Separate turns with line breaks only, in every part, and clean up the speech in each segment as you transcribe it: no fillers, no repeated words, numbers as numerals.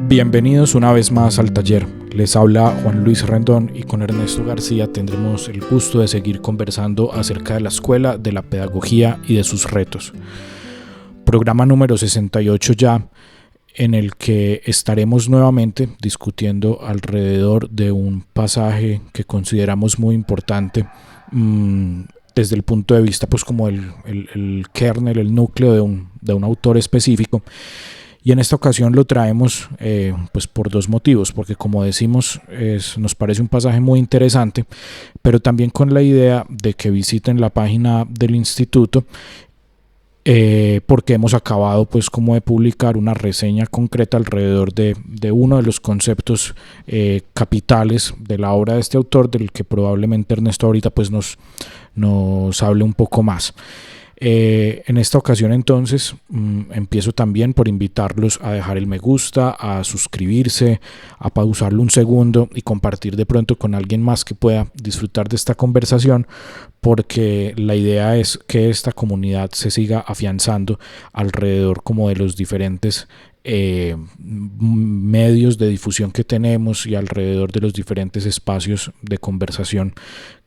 Bienvenidos una vez más al taller. Les habla Juan Luis Rendón y con Ernesto García tendremos el gusto de seguir conversando acerca de la escuela, de la pedagogía y de sus retos. Programa número 68 ya, en el que estaremos nuevamente discutiendo alrededor de un pasaje que consideramos muy importante desde el punto de vista pues como el kernel, el núcleo de un autor específico. Y en esta ocasión lo traemos pues por dos motivos, porque como decimos nos parece un pasaje muy interesante, pero también con la idea de que visiten la página del instituto, porque hemos acabado pues como de publicar una reseña concreta alrededor de uno de los conceptos capitales de la obra de este autor, del que probablemente Ernesto ahorita pues nos hable un poco más. En esta ocasión entonces empiezo también por invitarlos a dejar el me gusta, a suscribirse, a pausarlo un segundo y compartir de pronto con alguien más que pueda disfrutar de esta conversación, porque la idea es que esta comunidad se siga afianzando alrededor como de los diferentes medios de difusión que tenemos y alrededor de los diferentes espacios de conversación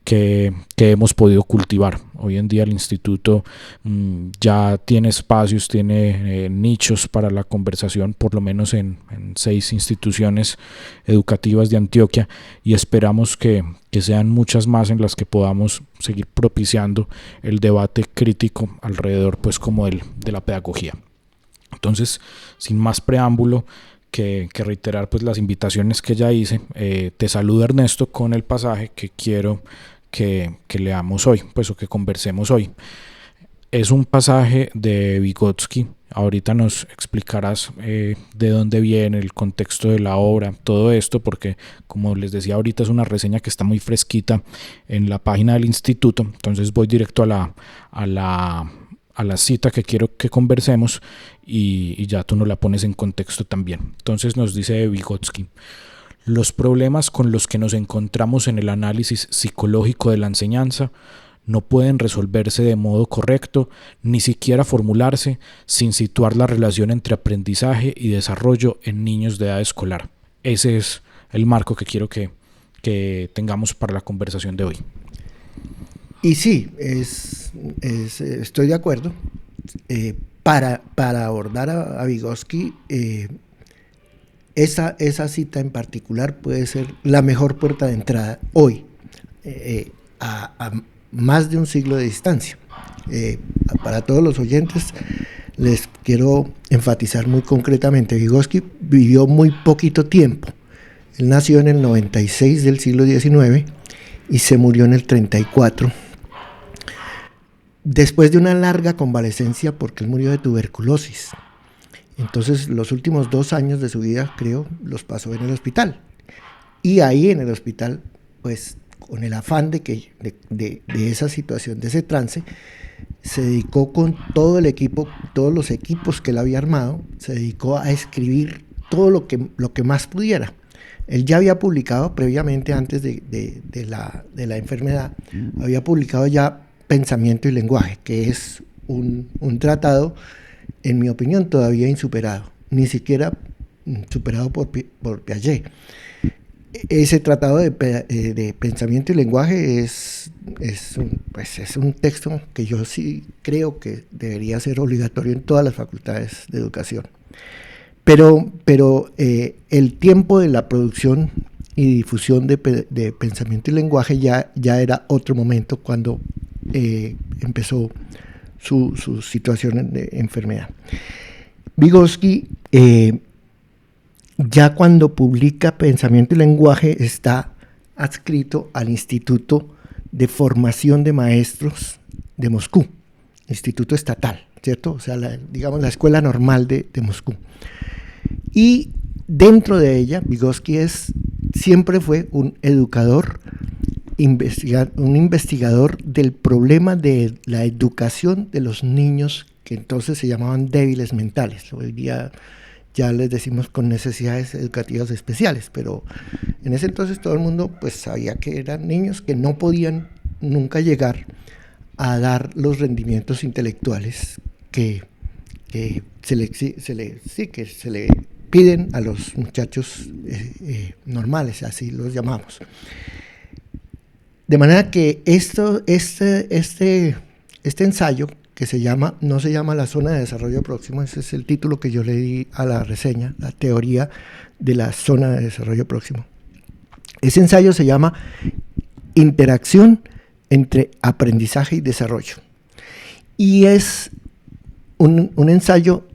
que hemos podido cultivar. Hoy en día el instituto ya tiene espacios, tiene nichos para la conversación, por lo menos en 6 instituciones educativas de Antioquia, y esperamos que sean muchas más en las que podamos seguir propiciando el debate crítico alrededor pues como de la pedagogía. Entonces, sin más preámbulo que reiterar pues las invitaciones que ya hice, te saludo Ernesto con el pasaje que quiero que leamos hoy, pues o que conversemos hoy. Es un pasaje de Vygotsky. Ahorita nos explicarás de dónde viene, el contexto de la obra, todo esto, porque como les decía ahorita es una reseña que está muy fresquita en la página del instituto. Entonces voy directo a la cita que quiero que conversemos y ya tú nos la pones en contexto también. Entonces nos dice Vygotsky: los problemas con los que nos encontramos en el análisis psicológico de la enseñanza no pueden resolverse de modo correcto, ni siquiera formularse sin situar la relación entre aprendizaje y desarrollo en niños de edad escolar. Ese es el marco que quiero que tengamos para la conversación de hoy.
Y sí, estoy de acuerdo. Para abordar a Vygotsky, esa cita en particular puede ser la mejor puerta de entrada hoy, a más de un siglo de distancia. Para todos los oyentes les quiero enfatizar muy concretamente: Vygotsky vivió muy poquito tiempo. Él nació en el 96 del siglo XIX y se murió en el 34. Después de una larga convalecencia, porque él murió de tuberculosis. Entonces los últimos 2 años de su vida, creo, los pasó en el hospital. Y ahí en el hospital, pues con el afán de esa situación, de ese trance, se dedicó con todo el equipo, todos los equipos que él había armado, se dedicó a escribir todo lo que más pudiera. Él ya había publicado previamente, antes de la enfermedad, había publicado ya Pensamiento y lenguaje, que es un tratado, en mi opinión, todavía insuperado, ni siquiera superado por Piaget. Ese tratado de pensamiento y lenguaje es un texto que yo sí creo que debería ser obligatorio en todas las facultades de educación. Pero el tiempo de la producción y difusión de pensamiento y lenguaje ya era otro momento, cuando empezó su situación de enfermedad. Vygotsky, ya cuando publica Pensamiento y lenguaje, está adscrito al Instituto de Formación de Maestros de Moscú, instituto estatal, ¿cierto? O sea, digamos la escuela normal de Moscú. Y dentro de ella, Vygotsky siempre fue un educador, un investigador del problema de la educación de los niños, que entonces se llamaban débiles mentales. Hoy día ya les decimos con necesidades educativas especiales, pero en ese entonces todo el mundo pues sabía que eran niños que no podían nunca llegar a dar los rendimientos intelectuales que se le piden a los muchachos normales, así los llamamos. De manera que este ensayo, que no se llama la zona de desarrollo próximo, ese es el título que yo le di a la reseña, la teoría de la zona de desarrollo próximo. Ese ensayo se llama Interacción entre aprendizaje y desarrollo. Y es un ensayo,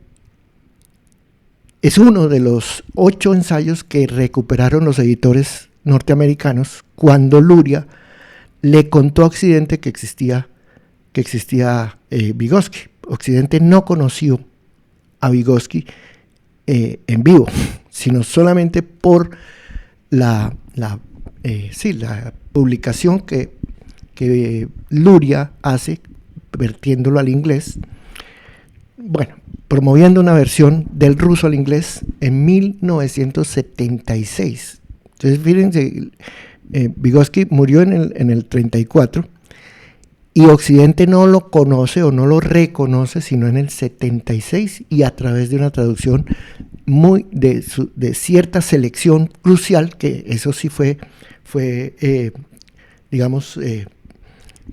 es uno de los 8 ensayos que recuperaron los editores norteamericanos cuando Luria le contó a Occidente que existía Vygotsky. Occidente no conoció a Vygotsky en vivo, sino solamente por la publicación que Luria hace, vertiéndolo al inglés, bueno, promoviendo una versión del ruso al inglés en 1976. Entonces, fíjense, Vygotsky murió en el 34 y Occidente no lo conoce o no lo reconoce sino en el 76 y a través de una traducción de cierta selección crucial, que eso sí fue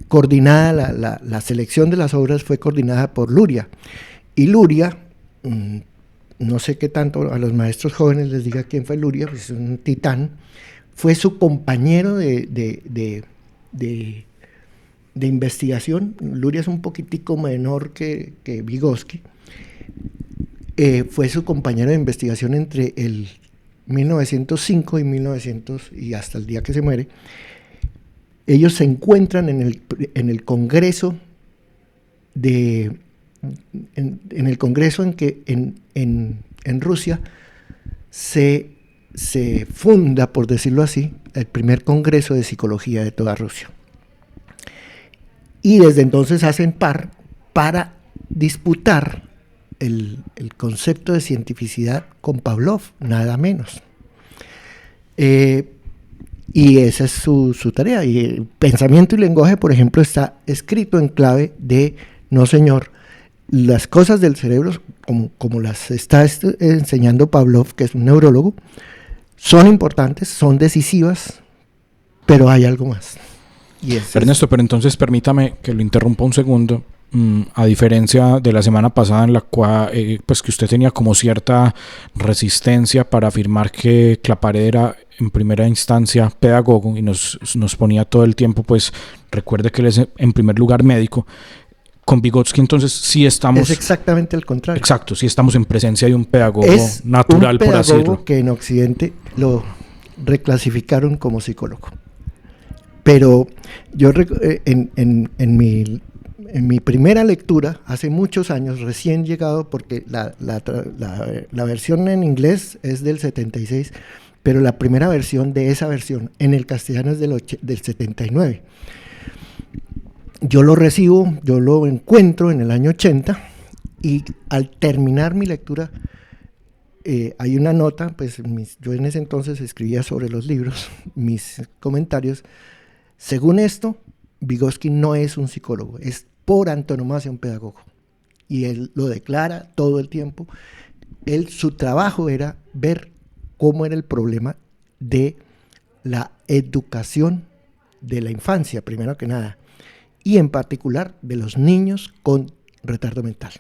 coordinada, la selección de las obras fue coordinada por Luria. Y Luria, no sé qué tanto a los maestros jóvenes les diga quién fue Luria, pues es un titán, fue su compañero de investigación. Luria es un poquitico menor que Vygotsky. Fue su compañero de investigación entre el 1905 y hasta el día que se muere. Ellos se encuentran en el Congreso en el Congreso en que en Rusia se funda, por decirlo así, el primer Congreso de Psicología de toda Rusia. Y desde entonces hacen par para disputar el concepto de cientificidad con Pavlov, nada menos. Y esa es su tarea. Y el pensamiento y lenguaje, por ejemplo, está escrito en clave de no señor. Las cosas del cerebro, como las está enseñando Pavlov, que es un neurólogo, son importantes, son decisivas, pero hay algo más.
Ernesto, pero entonces permítame que lo interrumpa un segundo. A diferencia de la semana pasada en la cual pues que usted tenía como cierta resistencia para afirmar que Claparède era en primera instancia pedagogo y nos ponía todo el tiempo, pues recuerde que él es en primer lugar médico. Con Vygotsky entonces sí estamos...
Es exactamente el contrario.
Exacto, sí estamos en presencia de un pedagogo natural, por así decirlo.
Es un pedagogo que en Occidente lo reclasificaron como psicólogo. Pero yo en mi primera lectura, hace muchos años, recién llegado, porque la versión en inglés es del 76, pero la primera versión de esa versión en el castellano es del 79. Yo lo recibo, yo lo encuentro en el año 80 y al terminar mi lectura hay una nota, pues yo en ese entonces escribía sobre los libros, mis comentarios. Según esto, Vygotsky no es un psicólogo, es por antonomasia un pedagogo. Y él lo declara todo el tiempo. Su trabajo era ver cómo era el problema de la educación de la infancia, primero que nada, y en particular de los niños con retardo mental.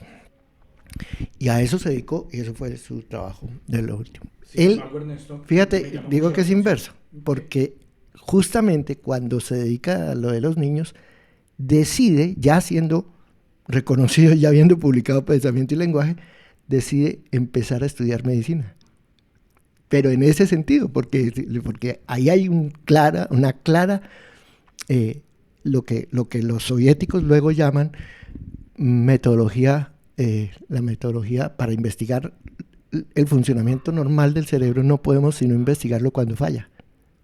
Y a eso se dedicó, y eso fue su trabajo de lo último. Él, fíjate, digo que es inverso, porque justamente cuando se dedica a lo de los niños, decide, ya siendo reconocido, ya habiendo publicado Pensamiento y Lenguaje, decide empezar a estudiar medicina. Pero en ese sentido, porque ahí hay una clara lo que los soviéticos luego llaman metodología, la metodología para investigar el funcionamiento normal del cerebro. No podemos sino investigarlo cuando falla,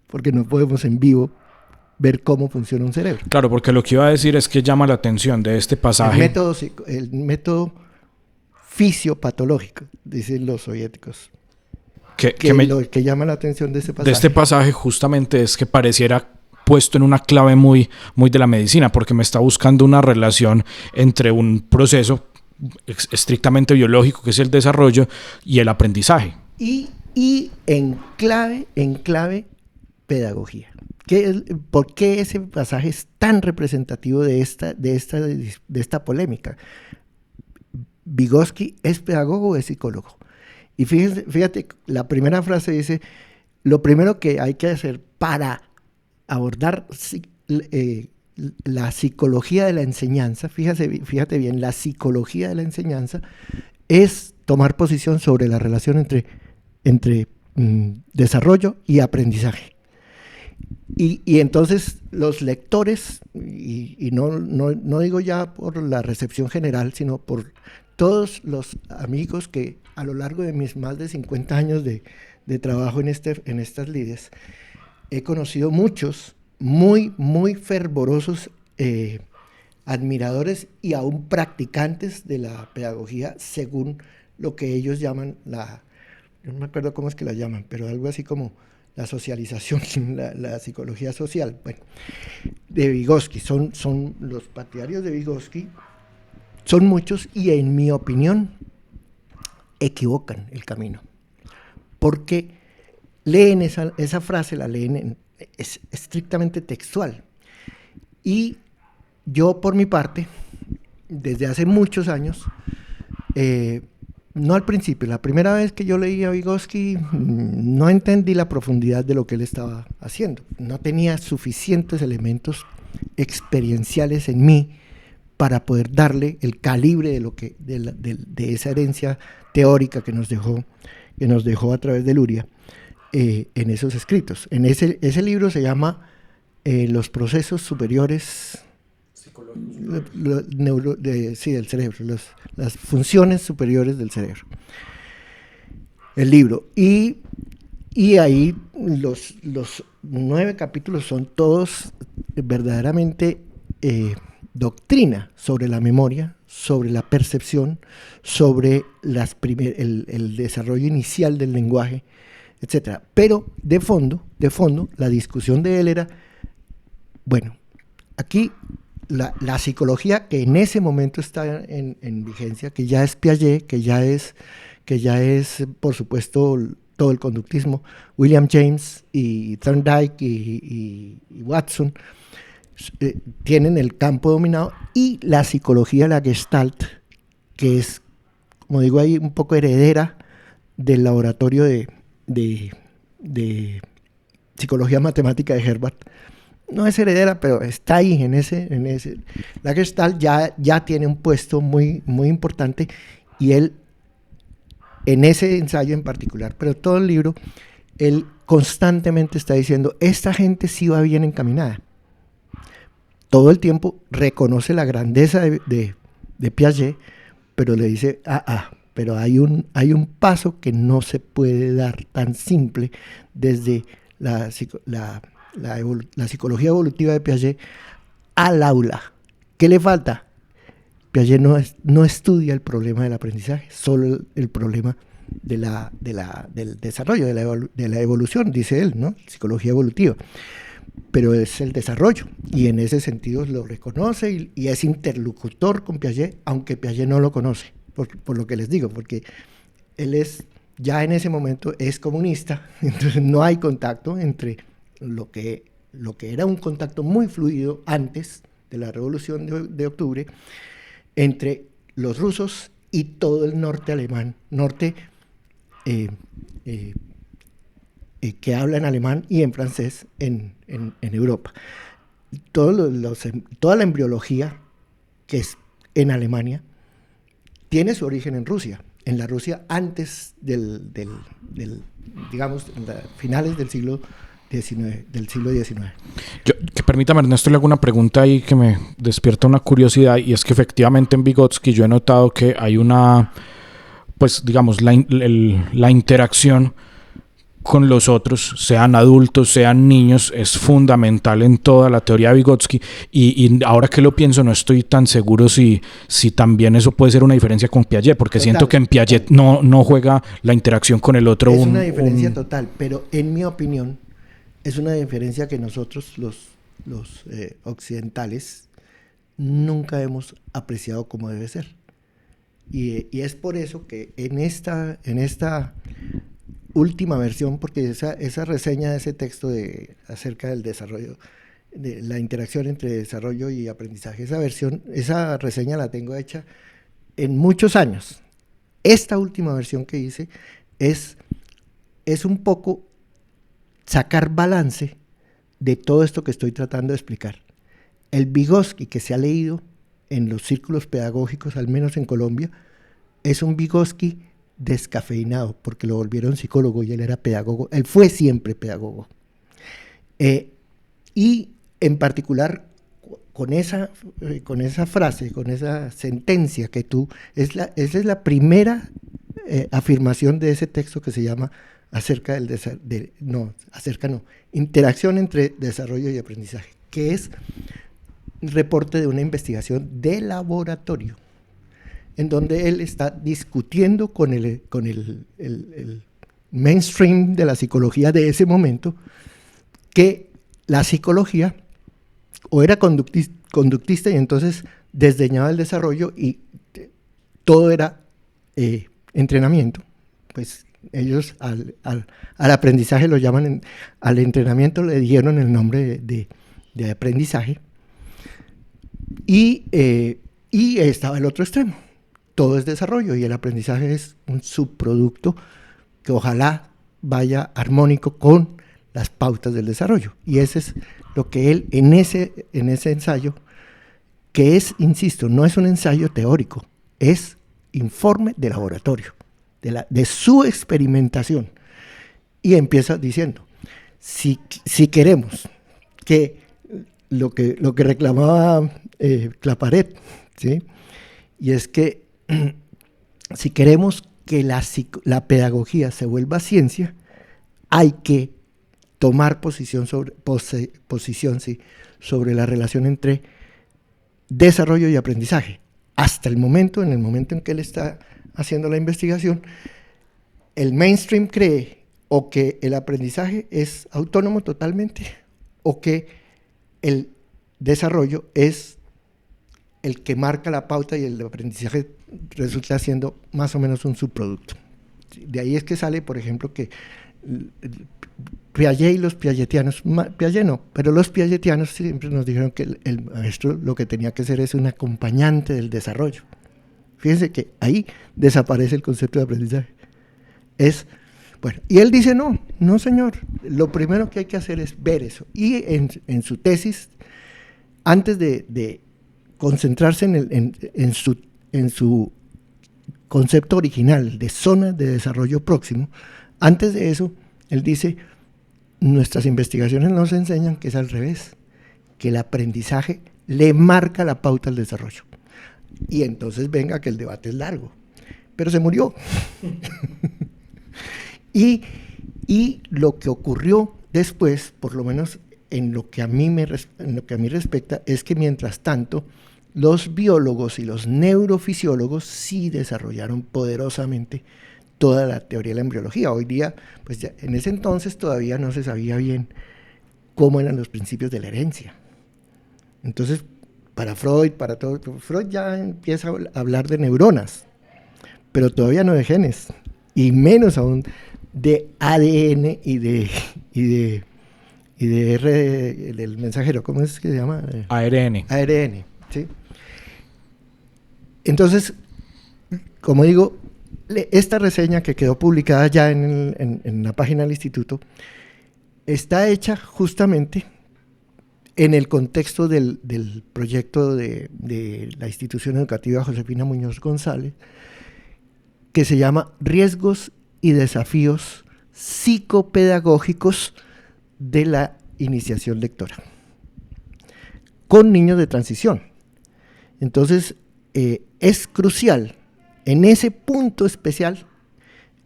porque no podemos en vivo ver cómo funciona un cerebro.
Claro, porque lo que iba a decir es que llama la atención de este pasaje.
El método fisiopatológico, dicen los soviéticos. Lo que llama la atención de ese pasaje.
De este pasaje justamente es que pareciera puesto en una clave muy de la medicina, porque me está buscando una relación entre un proceso estrictamente biológico, que es el desarrollo, y el aprendizaje.
y en clave pedagogía. ¿Por qué ese pasaje es tan representativo de esta polémica? ¿Vygotsky es pedagogo o es psicólogo? Y fíjate, la primera frase dice, lo primero que hay que hacer para abordar la psicología de la enseñanza, fíjate bien, la psicología de la enseñanza es tomar posición sobre la relación entre desarrollo y aprendizaje. Y entonces los lectores, y no digo ya por la recepción general, sino por todos los amigos que a lo largo de mis más de 50 años de trabajo en estas lides, he conocido muchos muy, muy fervorosos admiradores y aún practicantes de la pedagogía según lo que ellos llaman no me acuerdo cómo es que la llaman, pero algo así como la socialización, la psicología social, bueno, de Vygotsky. Son los partidarios de Vygotsky, son muchos y en mi opinión equivocan el camino, porque leen esa frase, la leen, es estrictamente textual. Y yo por mi parte, desde hace muchos años, no al principio, la primera vez que yo leí a Vygotsky no entendí la profundidad de lo que él estaba haciendo. No tenía suficientes elementos experienciales en mí para poder darle el calibre de esa herencia teórica que nos dejó a través de Luria en esos escritos. Ese libro se llama Los procesos superiores del cerebro, las funciones superiores del cerebro. El libro. Y ahí los 9 capítulos son todos verdaderamente doctrina sobre la memoria, sobre la percepción, sobre el desarrollo inicial del lenguaje, etc. Pero de fondo, la discusión de él era, bueno, aquí la psicología que en ese momento está en vigencia, que ya es Piaget, que ya es por supuesto todo el conductismo, William James y Thorndike y Watson, tienen el campo dominado, y la psicología, la Gestalt, que es, como digo ahí, un poco heredera del laboratorio de psicología matemática de Herbart. No es heredera, pero está ahí en ese. La Gestalt ya tiene un puesto muy, muy importante, y él, en ese ensayo en particular, pero todo el libro, él constantemente está diciendo, esta gente sí va bien encaminada. Todo el tiempo reconoce la grandeza de Piaget, pero le dice, pero hay un paso que no se puede dar tan simple desde la psicología evolutiva de Piaget al aula. ¿Qué le falta? Piaget no estudia el problema del aprendizaje, solo el problema del desarrollo, de la evolución, dice él, ¿no? Psicología evolutiva. Pero es el desarrollo, y en ese sentido lo reconoce y es interlocutor con Piaget, aunque Piaget no lo conoce, por lo que les digo, porque él ya en ese momento es comunista, entonces no hay contacto entre lo que era un contacto muy fluido antes de la Revolución de Octubre, entre los rusos y todo el norte alemán, que habla en alemán y en francés en Europa. Toda la embriología que es en Alemania tiene su origen en Rusia, en la Rusia antes digamos, finales del siglo XIX.
Que permítame, Ernesto, le hago una pregunta ahí que me despierta una curiosidad, y es que efectivamente en Vygotsky yo he notado que hay pues digamos, la interacción con los otros, sean adultos, sean niños, es fundamental en toda la teoría de Vygotsky, y ahora que lo pienso no estoy tan seguro si también eso puede ser una diferencia con Piaget, porque total, siento que en Piaget no juega la interacción con el otro.
Es una diferencia total, pero en mi opinión es una diferencia que nosotros los occidentales nunca hemos apreciado como debe ser, y es por eso que en esta última versión, porque esa reseña de ese texto acerca del desarrollo, de la interacción entre desarrollo y aprendizaje, esa reseña la tengo hecha en muchos años. Esta última versión que hice es un poco sacar balance de todo esto que estoy tratando de explicar. El Vygotsky que se ha leído en los círculos pedagógicos, al menos en Colombia, es un Vygotsky descafeinado, porque lo volvieron psicólogo y él era pedagogo, él fue siempre pedagogo. Y en particular con esa frase, con esa sentencia que esa es la primera afirmación de ese texto que se llama interacción entre desarrollo y aprendizaje, que es un reporte de una investigación de laboratorio, en donde él está discutiendo con el mainstream de la psicología de ese momento, que la psicología o era conductista y entonces desdeñaba el desarrollo y todo era entrenamiento. Pues ellos al aprendizaje lo llaman, al entrenamiento le dieron el nombre de aprendizaje, y estaba el otro extremo, todo es desarrollo y el aprendizaje es un subproducto que ojalá vaya armónico con las pautas del desarrollo. Y ese es lo que él en ese ensayo, que es, insisto, no es un ensayo teórico, es informe de laboratorio, de su experimentación. Y empieza diciendo, si queremos que lo que reclamaba Claparet, ¿sí? Y es que si queremos que la pedagogía se vuelva ciencia, hay que tomar posición sobre la relación entre desarrollo y aprendizaje. Hasta en el momento en que él está haciendo la investigación, el mainstream cree o que el aprendizaje es autónomo totalmente, o que el desarrollo es el que marca la pauta y el aprendizaje resulta siendo más o menos un subproducto. De ahí es que sale, por ejemplo, que Piaget y los piagetianos, Piaget no, pero los piagetianos siempre nos dijeron que el maestro lo que tenía que ser es un acompañante del desarrollo. Fíjense que ahí desaparece el concepto de aprendizaje. Y él dice, no señor, lo primero que hay que hacer es ver eso. Y en su tesis, antes de concentrarse en su concepto original de zona de desarrollo próximo, antes de eso, él dice, nuestras investigaciones nos enseñan que es al revés, que el aprendizaje le marca la pauta al desarrollo. Y entonces venga que el debate es largo, pero se murió. y lo que ocurrió después, por lo menos en lo que a mí respecta, es que mientras tanto, los biólogos y los neurofisiólogos sí desarrollaron poderosamente toda la teoría de la embriología. Hoy día, pues ya, en ese entonces todavía no se sabía bien cómo eran los principios de la herencia. Entonces, para Freud, Freud ya empieza a hablar de neuronas, pero todavía no de genes, y menos aún de ADN y de del mensajero, ¿cómo es que se llama?
ARN.
ARN, ¿sí? Entonces, como digo, esta reseña que quedó publicada ya en la página del instituto está hecha justamente en el contexto del proyecto de la institución educativa Josefina Muñoz González, que se llama Riesgos y Desafíos Psicopedagógicos de la Iniciación Lectora, con niños de transición. Entonces, es crucial en ese punto especial.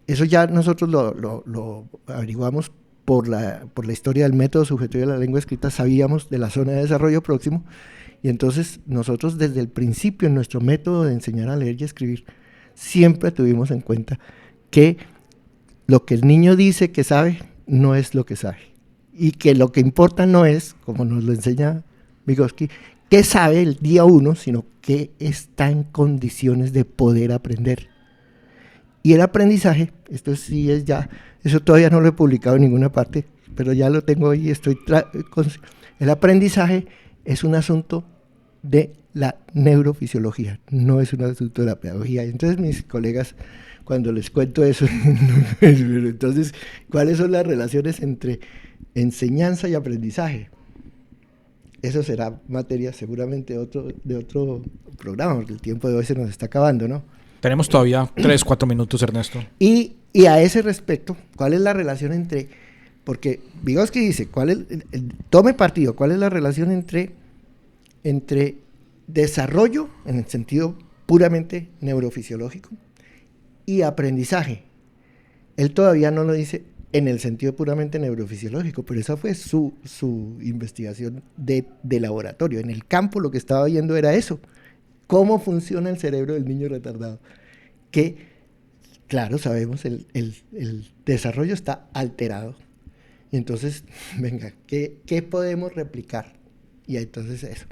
Eso ya nosotros lo averiguamos por la historia del método subjetivo de la lengua escrita, sabíamos de la zona de desarrollo próximo, y entonces nosotros desde el principio en nuestro método de enseñar a leer y escribir siempre tuvimos en cuenta que lo que el niño dice que sabe no es lo que sabe, y que lo que importa no es, como nos lo enseña Vygotsky, qué sabe el día 1, sino que está en condiciones de poder aprender. Y el aprendizaje, esto sí es ya, eso todavía no lo he publicado en ninguna parte, pero ya lo tengo ahí, el aprendizaje es un asunto de la neurofisiología, no es un asunto de la pedagogía. Entonces mis colegas, cuando les cuento eso, entonces, ¿cuáles son las relaciones entre enseñanza y aprendizaje? Eso será materia seguramente de otro programa, porque el tiempo de hoy se nos está acabando, ¿no?
Tenemos todavía 3, 4 minutos, Ernesto.
Y a ese respecto, ¿cuál es la relación entre, porque Vygotsky dice, tome partido, ¿cuál es la relación entre desarrollo, en el sentido puramente neurofisiológico, y aprendizaje? Él todavía no lo dice en el sentido puramente neurofisiológico, pero esa fue su investigación de laboratorio. En el campo lo que estaba viendo era eso, cómo funciona el cerebro del niño retardado, que, claro, sabemos, el desarrollo está alterado. Y entonces, venga, ¿qué podemos replicar? Y entonces eso.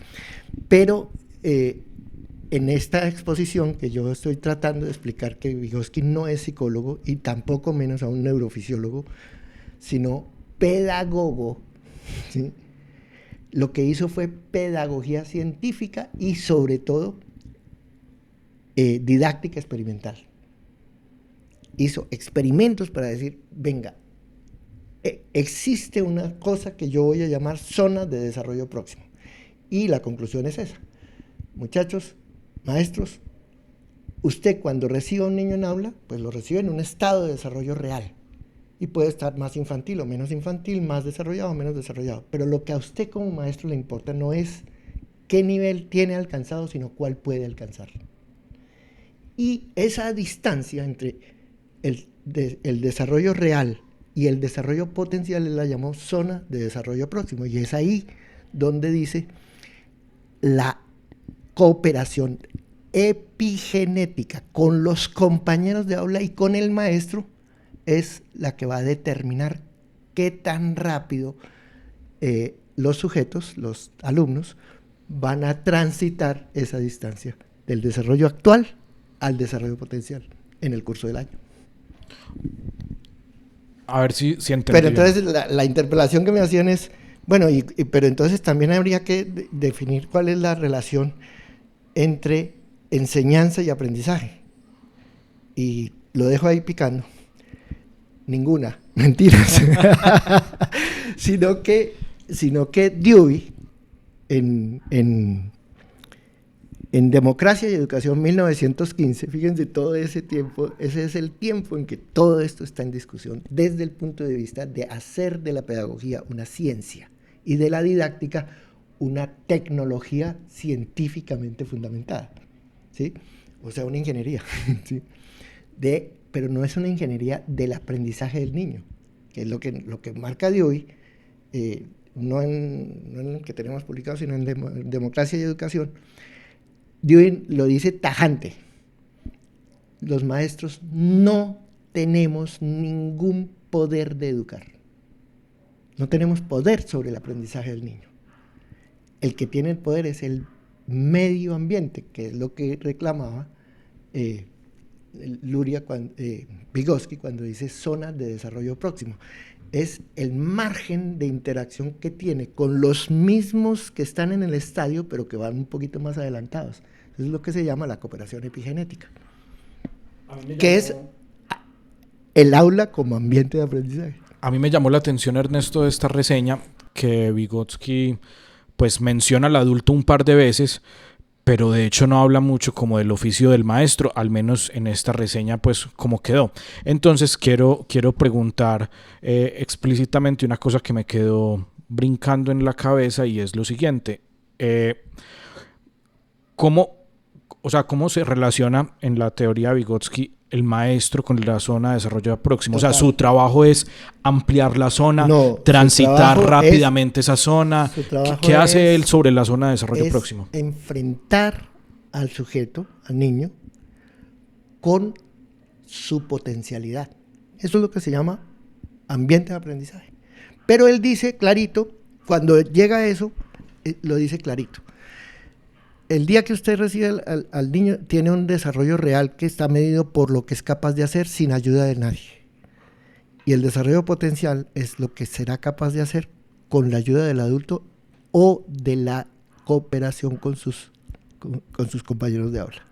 Pero en esta exposición que yo estoy tratando de explicar que Vygotsky no es psicólogo y tampoco menos a un neurofisiólogo, sino pedagogo, ¿sí? Lo que hizo fue pedagogía científica y sobre todo didáctica experimental. Hizo experimentos para decir, venga, existe una cosa que yo voy a llamar zonas de desarrollo próximo. Y la conclusión es esa. Muchachos, maestros, usted cuando reciba a un niño en aula, pues lo recibe en un estado de desarrollo real. Y puede estar más infantil o menos infantil, más desarrollado o menos desarrollado. Pero lo que a usted como maestro le importa no es qué nivel tiene alcanzado, sino cuál puede alcanzar. Y esa distancia entre el desarrollo real y el desarrollo potencial él la llamó zona de desarrollo próximo. Y es ahí donde dice la cooperación epigenética con los compañeros de aula y con el maestro es la que va a determinar qué tan rápido los sujetos, los alumnos, van a transitar esa distancia del desarrollo actual al desarrollo potencial en el curso del año.
A ver si entendí.
Pero entonces la interpelación que me hacían es, bueno, pero entonces también habría que definir cuál es la relación entre enseñanza y aprendizaje. Y lo dejo ahí picando. Ninguna, mentiras. sino que Dewey, en Democracia y Educación 1915, fíjense todo ese tiempo, ese es el tiempo en que todo esto está en discusión, desde el punto de vista de hacer de la pedagogía una ciencia y de la didáctica una tecnología científicamente fundamentada, ¿sí? O sea, una ingeniería, ¿sí? Pero no es una ingeniería del aprendizaje del niño, que es lo que marca Dewey, no en el que tenemos publicado, sino en Democracia y Educación. Dewey lo dice tajante: los maestros no tenemos ningún poder de educar, no tenemos poder sobre el aprendizaje del niño. El que tiene el poder es el medio ambiente, que es lo que reclamaba Vygotsky cuando dice zonas de desarrollo próximo. Es el margen de interacción que tiene con los mismos que están en el estadio, pero que van un poquito más adelantados. Eso es lo que se llama la cooperación epigenética, que es el aula como ambiente de aprendizaje.
A mí me llamó la atención, Ernesto, de esta reseña, que Vygotsky pues menciona al adulto un par de veces, pero de hecho no habla mucho como del oficio del maestro, al menos en esta reseña pues como quedó. Entonces quiero preguntar explícitamente una cosa que me quedó brincando en la cabeza, y es lo siguiente: ¿cómo se relaciona en la teoría de Vygotsky el maestro con la zona de desarrollo próximo?
Total.
O sea, su trabajo es ampliar la zona, transitar rápidamente esa zona. ¿Qué hace él sobre la zona de desarrollo próximo?
Enfrentar al sujeto, al niño, con su potencialidad. Eso es lo que se llama ambiente de aprendizaje. Pero él dice clarito, cuando llega a eso, lo dice clarito: el día que usted recibe al niño, tiene un desarrollo real que está medido por lo que es capaz de hacer sin ayuda de nadie. Y el desarrollo potencial es lo que será capaz de hacer con la ayuda del adulto o de la cooperación con sus compañeros de aula.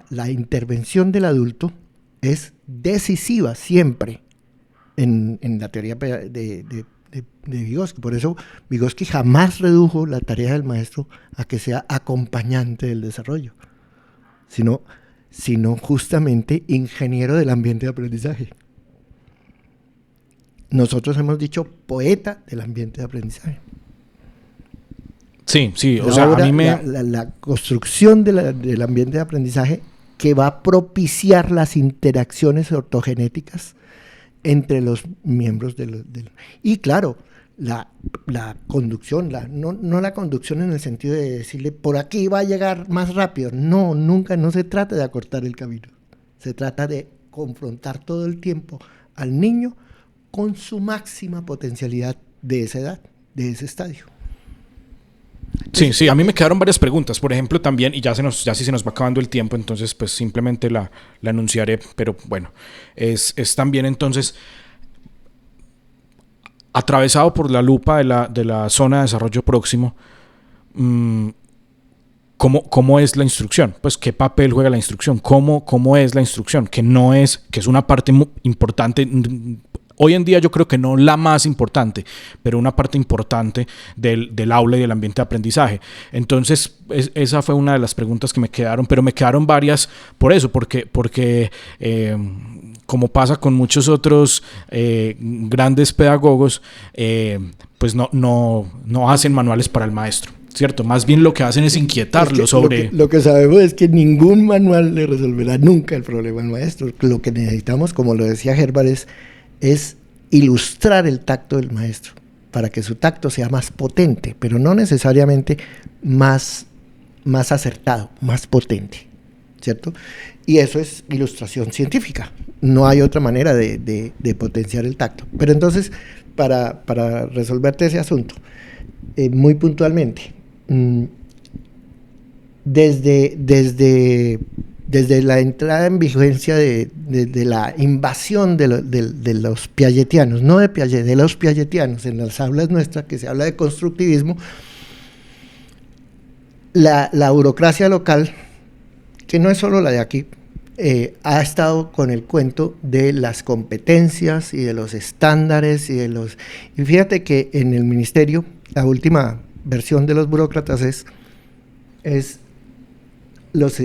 La intervención del adulto es decisiva siempre en la teoría de Vygotsky. Por eso Vygotsky jamás redujo la tarea del maestro a que sea acompañante del desarrollo, sino justamente ingeniero del ambiente de aprendizaje. Nosotros hemos dicho poeta del ambiente de aprendizaje.
Sí, o sea, a mí
la construcción del ambiente de aprendizaje que va a propiciar las interacciones ortogenéticas entre los miembros y claro, la conducción, no la conducción en el sentido de decirle por aquí va a llegar más rápido, nunca, no se trata de acortar el camino, se trata de confrontar todo el tiempo al niño con su máxima potencialidad de esa edad, de ese estadio.
Sí, a mí me quedaron varias preguntas, por ejemplo también, y ya sí se nos va acabando el tiempo, entonces pues simplemente la anunciaré, pero bueno, es también entonces atravesado por la lupa de la zona de desarrollo próximo. ¿Cómo es la instrucción? Pues qué papel juega la instrucción, cómo es la instrucción, que es una parte muy importante. Hoy en día yo creo que no la más importante, pero una parte importante del aula y del ambiente de aprendizaje. Entonces, esa fue una de las preguntas que me quedaron, pero me quedaron varias por eso, porque como pasa con muchos otros grandes pedagogos, pues no hacen manuales para el maestro, ¿cierto? Más bien lo que hacen es inquietarlo sobre...
Lo que sabemos es que ningún manual le resolverá nunca el problema al maestro. Lo que necesitamos, como lo decía Herbart, es ilustrar el tacto del maestro para que su tacto sea más potente, pero no necesariamente más acertado, más potente, ¿cierto? Y eso es ilustración científica. No hay otra manera de potenciar el tacto. Pero entonces, para resolverte ese asunto, muy puntualmente, desde la entrada en vigencia de la invasión de los piagetianos, no de Piaget, de los piagetianos en las aulas nuestras, que se habla de constructivismo, la burocracia local, que no es solo la de aquí, ha estado con el cuento de las competencias y de los estándares y fíjate que en el ministerio la última versión de los burócratas es los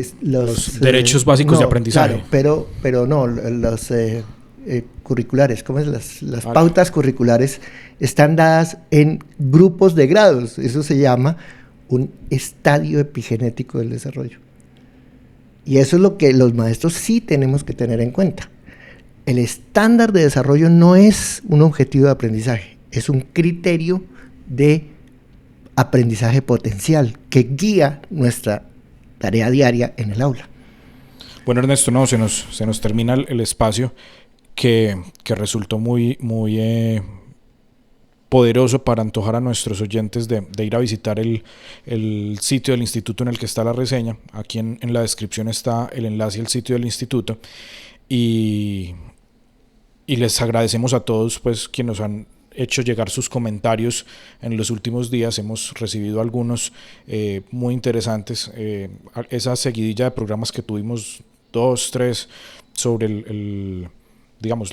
derechos básicos de aprendizaje.
Claro, pero no, los curriculares, ¿cómo es? Las pautas curriculares están dadas en grupos de grados. Eso se llama un estadio epigenético del desarrollo. Y eso es lo que los maestros sí tenemos que tener en cuenta. El estándar de desarrollo no es un objetivo de aprendizaje, es un criterio de aprendizaje potencial que guía nuestra tarea diaria en el aula.
Bueno, Ernesto, no, se nos termina el espacio que resultó muy poderoso para antojar a nuestros oyentes de ir a visitar el sitio del instituto en el que está la reseña. Aquí en la descripción está el enlace al sitio del instituto y les agradecemos a todos pues quienes nos han hecho llegar sus comentarios en los últimos días. Hemos recibido algunos muy interesantes. Esa seguidilla de programas que tuvimos, 2, 3, sobre digamos,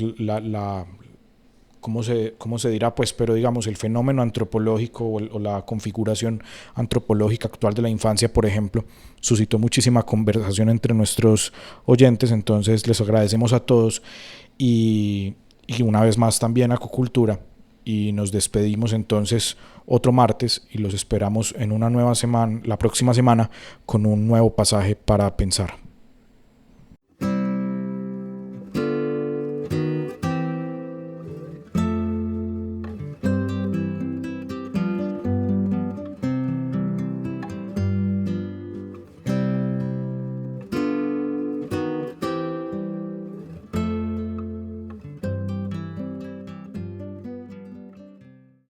¿cómo se dirá? Pues, pero digamos, el fenómeno antropológico o la configuración antropológica actual de la infancia, por ejemplo, suscitó muchísima conversación entre nuestros oyentes. Entonces, les agradecemos a todos y una vez más también a Cocultura. Y nos despedimos entonces otro martes y los esperamos en una nueva semana, la próxima semana, con un nuevo pasaje para pensar.